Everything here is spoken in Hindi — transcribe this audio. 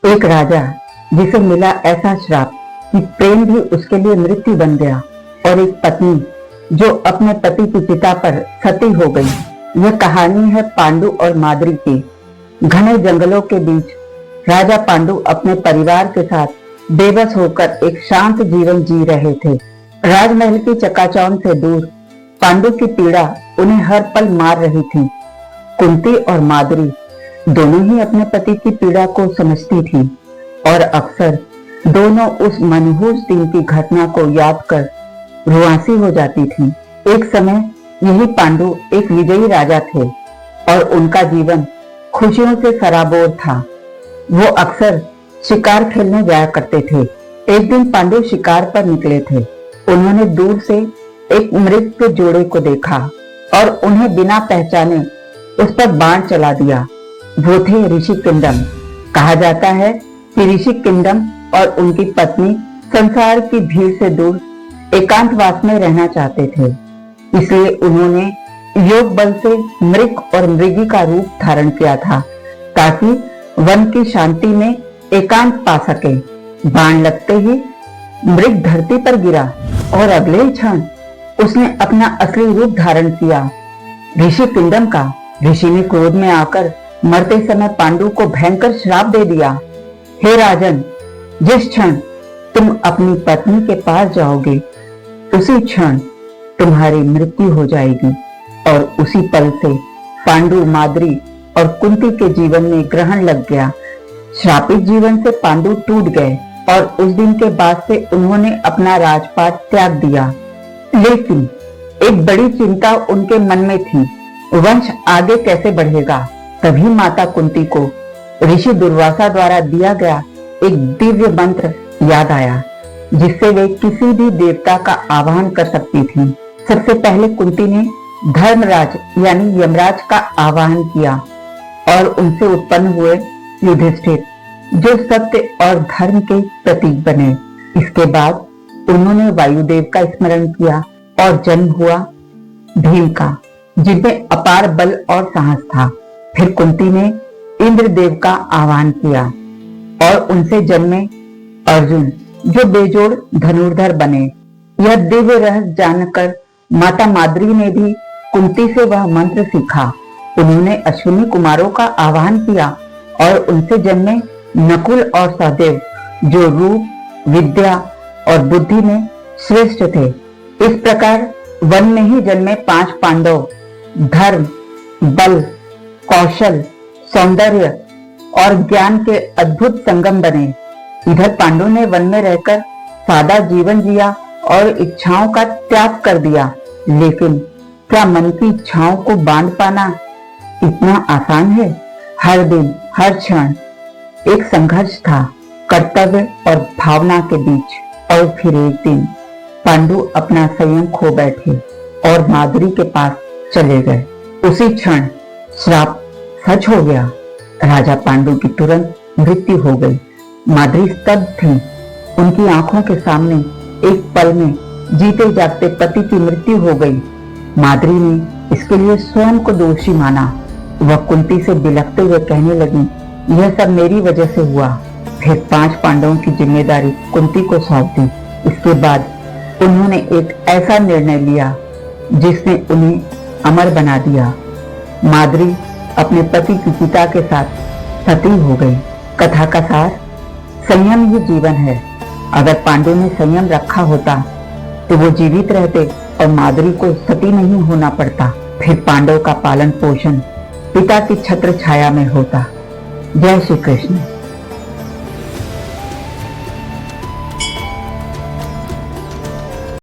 एक राजा जिसे मिला ऐसा श्राप कि प्रेम भी उसके लिए मृत्यु बन गया, और एक पत्नी जो अपने पति की पिता पर सती हो गई। यह कहानी है पांडु और माद्री की। घने जंगलों के बीच राजा पांडु अपने परिवार के साथ बेबस होकर एक शांत जीवन जी रहे थे। राजमहल की चकाचौंध से दूर पांडु की पीड़ा उन्हें हर पल मार रही थी। कुंती और माद्री दोनों ही अपने पति की पीड़ा को समझती थी, और अक्सर दोनों उस मनहूस दिन की घटना को याद कर रुआंसी हो जाती थी। एक समय यही पांडु एक विजयी राजा थे और उनका जीवन खुशियों से सराबोर था। वो अक्सर शिकार खेलने जाया करते थे। एक दिन पांडु शिकार पर निकले थे। उन्होंने दूर से एक मृग के जोड़े को देखा और उन्हें बिना पहचाने उस पर बाण चला दिया। वो थे ऋषि किंदम। कहा जाता है कि ऋषि किंदम और उनकी पत्नी संसार की भीड़ से दूर एकांतवास में रहना चाहते थे, इसलिए उन्होंने योग बल से मृग और मृगी का रूप धारण किया था ताकि वन की शांति में एकांत पा सके। बाण लगते ही मृग धरती पर गिरा और अगले ही क्षण उसने अपना असली रूप धारण किया, ऋषि किंदम का। ऋषि ने क्रोध में आकर मरते समय पांडु को भयंकर श्राप दे दिया। हे राजन, जिस क्षण तुम अपनी पत्नी के पास जाओगे उसी क्षण तुम्हारी मृत्यु हो जाएगी। और उसी पल से पांडु, माद्री और कुंती के जीवन में ग्रहण लग गया। श्रापित जीवन से पांडु टूट गए और उस दिन के बाद से उन्होंने अपना राजपाट त्याग दिया। लेकिन एक बड़ी चिंता उनके मन में थी, वंश आगे कैसे बढ़ेगा। तभी माता कुंती को ऋषि दुर्वासा द्वारा दिया गया एक दिव्य मंत्र याद आया, जिससे वे किसी भी देवता का आवाहन कर सकती थी। सबसे पहले कुंती ने धर्मराज यानी यमराज का आवाहन किया और उनसे उत्पन्न हुए युधिष्ठिर, जो सत्य और धर्म के प्रतीक बने। इसके बाद उन्होंने वायुदेव का स्मरण किया और जन्म हुआ भीम का, जिनमें अपार बल और साहस था। फिर कुंती ने इंद्रदेव का आह्वान किया और उनसे जन्मे अर्जुन, जो बेजोड़ धनुर्धर बने। यह दिव्य रहस्य जानकर माता माद्री ने भी कुंती से वह मंत्र सीखा। उन्होंने अश्विनी कुमारों का आह्वान किया और उनसे जन्मे नकुल और सहदेव, जो रूप, विद्या और बुद्धि में श्रेष्ठ थे। इस प्रकार वन में ही जन्मे 5 पांडव धर्म, बल, कौशल, सौंदर्य और ज्ञान के अद्भुत संगम बने। इधर पांडु ने वन में रहकर सादा जीवन जिया और इच्छाओं का त्याग कर दिया। लेकिन क्या मन की इच्छाओं को बांध पाना इतना आसान है? हर दिन, हर क्षण एक संघर्ष था, कर्तव्य और भावना के बीच। और फिर एक दिन पांडु अपना संयम खो बैठे और माद्री के पास चले गए। उसी क्षण श्राप सच हो गया। राजा पांडु की तुरंत मृत्यु हो गई। माद्री स्तब्ध थी। उनकी आंखों के सामने एक पल में जीते जागते पति की मृत्यु हो गई। माद्री ने इसके लिए स्वयं को दोषी माना। वह कुंती से बिलखते हुए कहने लगी, यह सब मेरी वजह से हुआ। फिर 5 पांडवों की जिम्मेदारी कुंती को सौंप दी। इसके बाद उन्होंने एक ऐसा निर्णय लिया जिसने उन्हें अमर बना दिया। माद्री अपने पति की पिता के साथ सती हो गई। कथा का सार, संयम ही जीवन है। अगर पांडु ने संयम रखा होता तो वो जीवित रहते और माद्री को सती नहीं होना पड़ता। फिर पांडव का पालन पोषण पिता की छत्र छाया में होता। जय श्री कृष्ण।